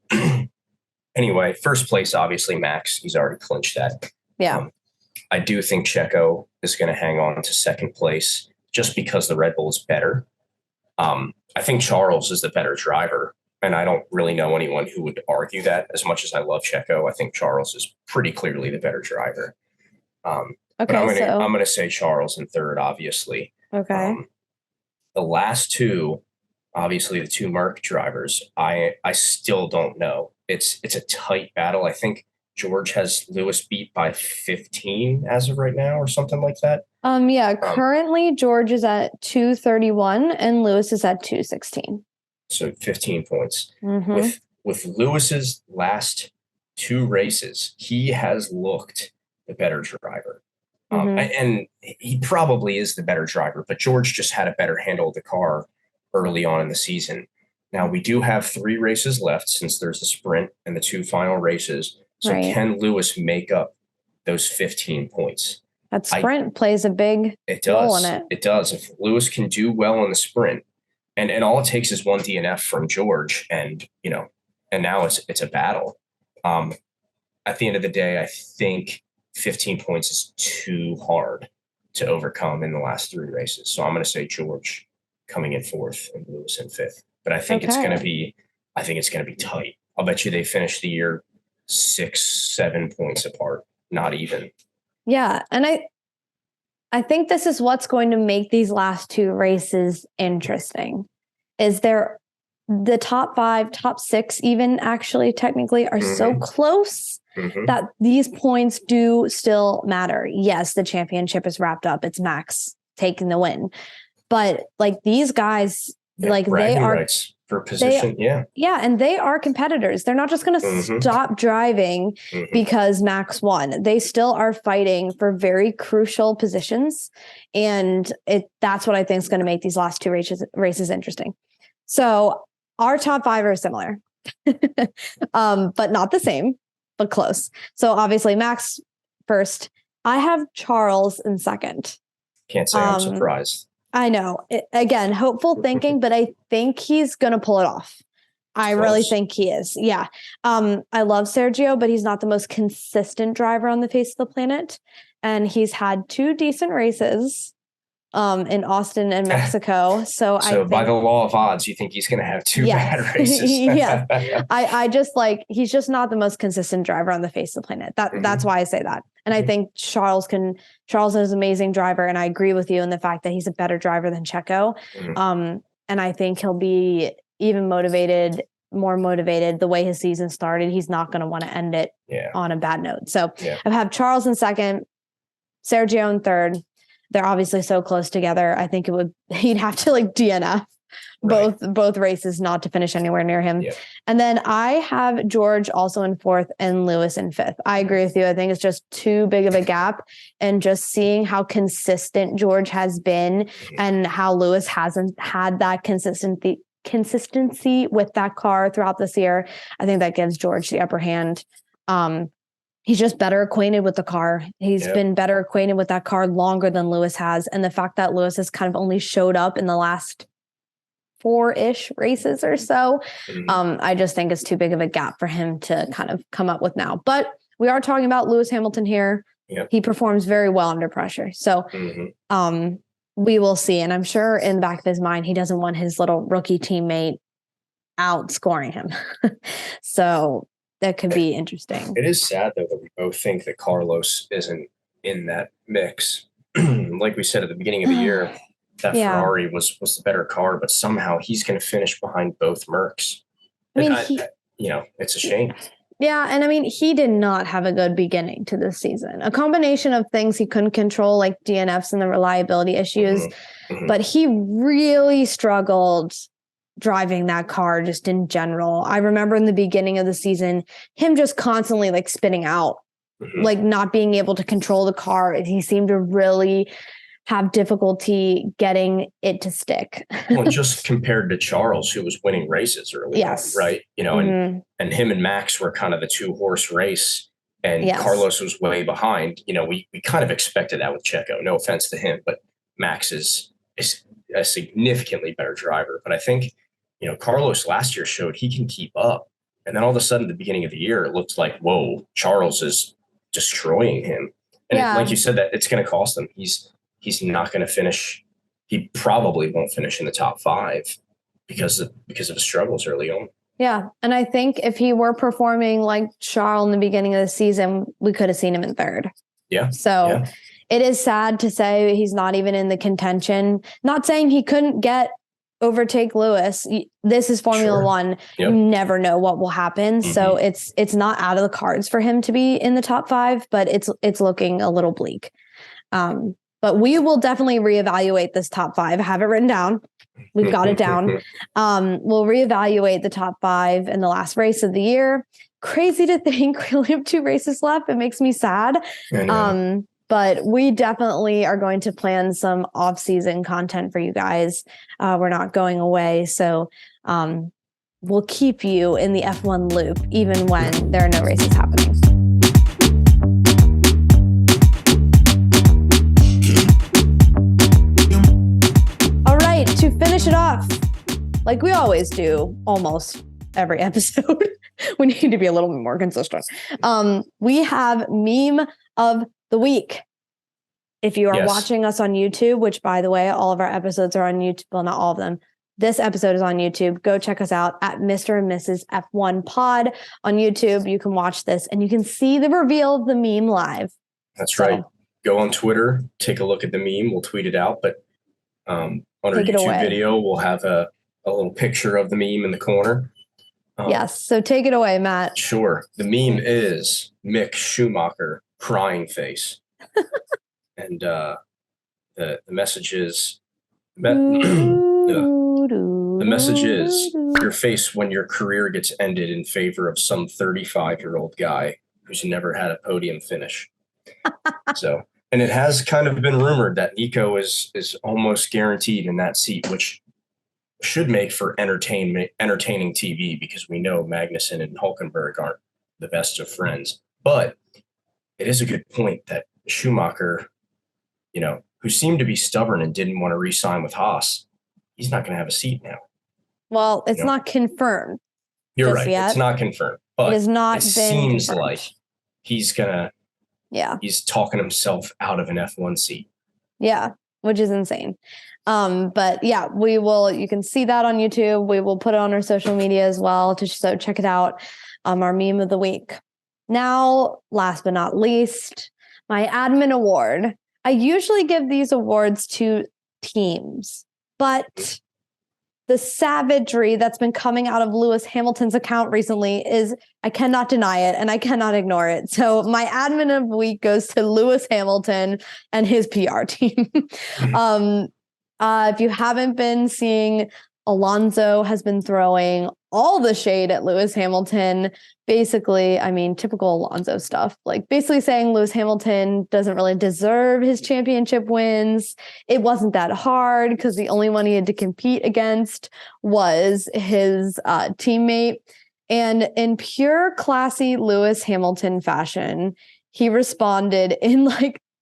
anyway, first place, obviously, Max. He's already clinched that. Yeah. I do think Checo is going to hang on to second place just because the Red Bull is better. I think Charles is the better driver, and I don't really know anyone who would argue that. As much as I love Checo, I think Charles is pretty clearly the better driver. But I'm gonna say Charles in third, obviously. Okay. The last two, obviously the two Merc drivers, I still don't know. It's a tight battle. I think George has Lewis beat by 15 as of right now, or something like that. Yeah. Currently, George is at 231 and Lewis is at 216. So 15 points. With Lewis's last two races, he has looked the better driver. And he probably is the better driver, but George just had a better handle of the car early on in the season. Now, we do have 3 races left since there's a sprint and the 2 final races. So can Lewis make up those 15 points? That sprint plays a big role in it. It does. If Lewis can do well in the sprint, and all it takes is one DNF from George, and now it's a battle. At the end of the day, I think 15 points is too hard to overcome in the last 3 races. So I'm going to say George coming in fourth and Lewis in fifth. But I think it's going to be tight. I'll bet you they finish the year 6-7 points apart, not even. Yeah, and I think this is what's going to make these last 2 races interesting. Is the top 5, top 6 even actually technically are so close that these points do still matter. Yes, the championship is wrapped up. It's Max taking the win. But like these guys, like they are rights for position. And they are competitors. They're not just going to stop driving because Max won. They still are fighting for very crucial positions. And that's what I think is going to make these last 2 races interesting. So our top 5 are similar, but not the same, but close. So obviously Max first. I have Charles in second. Can't say I'm surprised. I know. Again, hopeful thinking, but I think he's going to pull it off. I really think he is. Yeah. I love Sergio, but he's not the most consistent driver on the face of the planet. And he's had 2 decent races in Austin and Mexico. So I think, by the law of odds, you think he's going to have 2 bad races. Yeah. I just he's just not the most consistent driver on the face of the planet. That's why I say that. And I think Charles is an amazing driver. And I agree with you in the fact that he's a better driver than Checo. And I think he'll be even more motivated the way his season started. He's not going to want to end it on a bad note. So I have Charles in second, Sergio in third. They're obviously so close together. I think he'd have to DNF both races not to finish anywhere near him. And then I have George also in fourth and Lewis in fifth. I agree with you. I think it's just too big of a gap, and just seeing how consistent George has been and how Lewis hasn't had that consistency with that car throughout this year. I think that gives George the upper hand. He's just better acquainted with the car. He's been better acquainted with that car longer than Lewis has. And the fact that Lewis has kind of only showed up in the last 4-ish races or so, I just think it's too big of a gap for him to kind of come up with now. But we are talking about Lewis Hamilton here. He performs very well under pressure. So we will see. And I'm sure in the back of his mind, he doesn't want his little rookie teammate outscoring him. So that could be interesting. It is sad, though, that we both think that Carlos isn't in that mix. Like we said at the beginning of the year, that Ferrari was the better car, but somehow he's going to finish behind both Mercs. I mean, it's a shame. Yeah, and I mean, he did not have a good beginning to this season. A combination of things he couldn't control, like DNFs and the reliability issues, but he really struggled driving that car just in general. I remember in the beginning of the season, him just constantly spinning out, not being able to control the car. He seemed to really have difficulty getting it to stick. Well, just compared to Charles, who was winning races early on, right? And him and Max were kind of the 2-horse race, and Carlos was way behind. We kind of expected that with Checo. No offense to him, but Max is a significantly better driver. But I think Carlos last year showed he can keep up. And then all of a sudden, at the beginning of the year, it looked like, whoa, Charles is destroying him. And like you said, that it's going to cost him. He's not going to finish. He probably won't finish in the top 5 because of his struggles early on. Yeah. And I think if he were performing like Charles in the beginning of the season, we could have seen him in 3rd. Yeah. So it is sad to say he's not even in the contention. Not saying he couldn't overtake Lewis. This is Formula One. You never know what will happen. Mm-hmm. So it's not out of the cards for him to be in the top 5, but it's looking a little bleak. But we will definitely reevaluate this top 5. I have it written down. We've got it down. We'll reevaluate the top 5 in the last race of the year. Crazy to think we only have 2 races left. It makes me sad. But we definitely are going to plan some off-season content for you guys. We're not going away. So we'll keep you in the F1 loop, even when there are no races happening. All right, to finish it off, like we always do almost every episode, we need to be a little bit more consistent. We have meme of the week. If you are watching us on YouTube, which by the way, all of our episodes are on YouTube. Well, not all of them. This episode is on YouTube. Go check us out at Mr. and Mrs. F1 Pod on YouTube. You can watch this and you can see the reveal of the meme live. That's right. Go on Twitter, take a look at the meme. We'll tweet it out. But on our YouTube video, we'll have a little picture of the meme in the corner. Yes. So take it away, Matt. Sure. The meme is Mick Schumacher crying face. And the message is the message is your face when your career gets ended in favor of some 35-year-old guy who's never had a podium finish. So, and it has kind of been rumored that Nico is almost guaranteed in that seat, which should make for entertaining TV, because we know Magnussen and Hülkenberg aren't the best of friends. But it is a good point that Schumacher, who seemed to be stubborn and didn't want to re-sign with Haas, he's not going to have a seat now. Well, it's not confirmed. You're right. Yet. It's not confirmed. But it has not it been seems confirmed. like he's going to, he's talking himself out of an F1 seat. Yeah, which is insane. But yeah, you can see that on YouTube. We will put it on our social media as well, so check it out. Our meme of the week. Now, last but not least, my admin award. I usually give these awards to teams, but the savagery that's been coming out of Lewis Hamilton's account recently I cannot deny it and I cannot ignore it. So my admin of the week goes to Lewis Hamilton and his PR team. If you haven't been seeing, Alonso has been throwing all the shade at Lewis Hamilton. Basically, typical Alonso stuff, like basically saying Lewis Hamilton doesn't really deserve his championship wins. It wasn't that hard because the only one he had to compete against was his teammate. And in pure classy Lewis Hamilton fashion, he responded in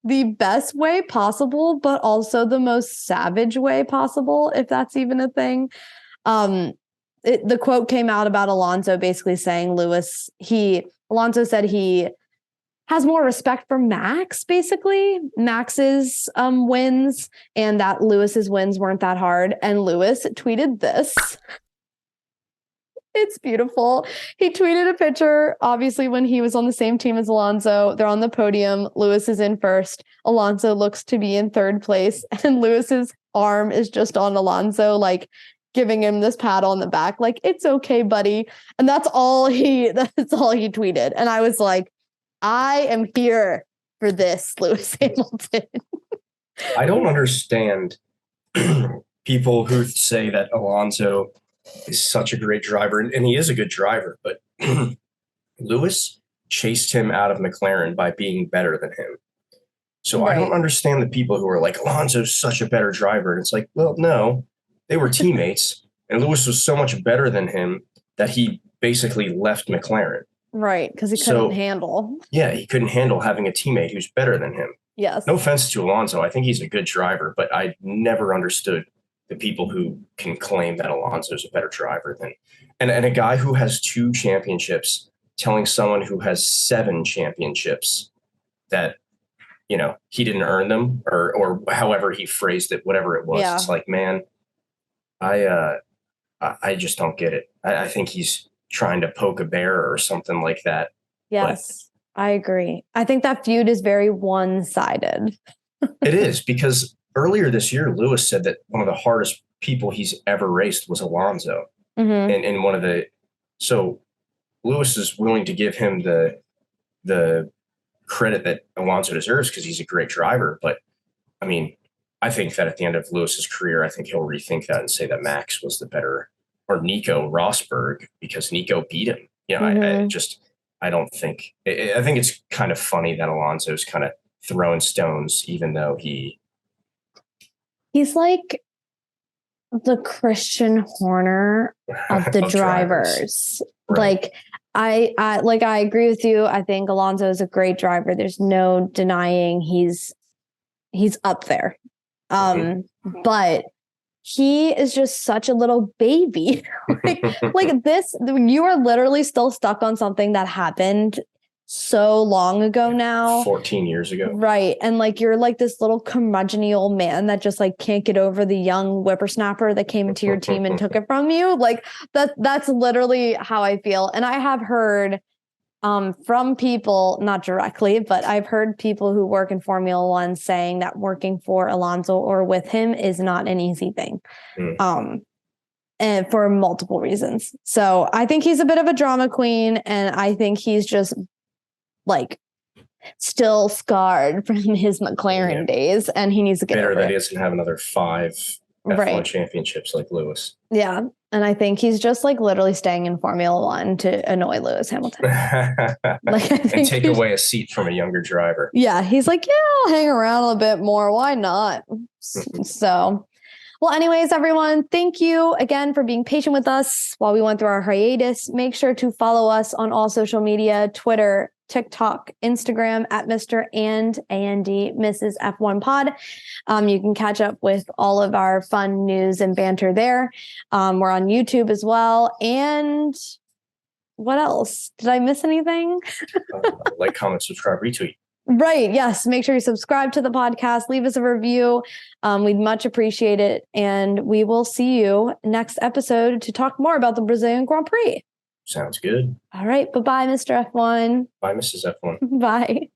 the best way possible, but also the most savage way possible, if that's even a thing. The quote came out about Alonso basically saying Alonso said he has more respect for Max, basically Max's wins, and that Lewis's wins weren't that hard. And Lewis tweeted this. It's beautiful. He tweeted a picture, obviously, when he was on the same team as Alonso. They're on the podium. Lewis is in first. Alonso looks to be in third place. And Lewis's arm is just on Alonso, giving him this pat on the back. It's okay, buddy. And that's all he tweeted. And I was like, I am here for this, Lewis Hamilton. I don't understand people who say that Alonso is such a great driver, and he is a good driver, but Lewis chased him out of McLaren by being better than him. So right. I don't understand the people who are like, Alonso's such a better driver. And it's like, well, no, they were teammates, and Lewis was so much better than him that he basically left McLaren. Right, because he couldn't handle. Yeah, he couldn't handle having a teammate who's better than him. Yes. No offense to Alonso. I think he's a good driver, but I never understood the people who can claim that Alonso is a better driver than, and a guy who has 2 championships telling someone who has 7 championships that, he didn't earn them, or however he phrased it, whatever it was. Yeah. It's like, man, I just don't get it. I think he's trying to poke a bear or something like that. Yes, I agree. I think that feud is very one-sided. It is, because earlier this year, Lewis said that one of the hardest people he's ever raced was Alonso. Mhm. And so Lewis is willing to give him the credit that Alonso deserves because he's a great driver. But I mean, I think that at the end of Lewis's career, I think he'll rethink that and say that Max was the better, or Nico Rosberg, because Nico beat him. I don't think, I think it's kind of funny that Alonso's kind of throwing stones, even though he's like the Christian Horner of the drivers. Right. Like I agree with you. I think Alonso is a great driver. There's no denying he's up there. But he is just such a little baby. like this, you are literally still stuck on something that happened so long ago now. 14 years ago. Right. And like you're like this little curmudgeon-y old man that just like can't get over the young whippersnapper that came into your team and took it from you. Like that's literally how I feel. And I have heard from people, not directly, but I've heard people who work in Formula One saying that working for Alonso or with him is not an easy thing. And for multiple reasons. So I think he's a bit of a drama queen, and I think he's just like still scarred from his McLaren days, and he needs to get better over that it. he doesn't have another 5 F1 championships like Lewis. Yeah. And I think he's just like literally staying in Formula One to annoy Lewis Hamilton. And take away a seat from a younger driver. Yeah. He's like, yeah, I'll hang around a bit more. Why not? So, well, anyways, everyone, thank you again for being patient with us while we went through our hiatus. Make sure to follow us on all social media, Twitter, TikTok, Instagram at Mr. and Mrs. F1 Pod. You can catch up with all of our fun news and banter there. We're on YouTube as well. And what else? Did I miss anything? Like, comment, subscribe, retweet. Right. Yes. Make sure you subscribe to the podcast. Leave us a review. We'd much appreciate it. And we will see you next episode to talk more about the Brazilian Grand Prix. Sounds good. All right. Bye-bye, Mr. F1. Bye, Mrs. F1. Bye.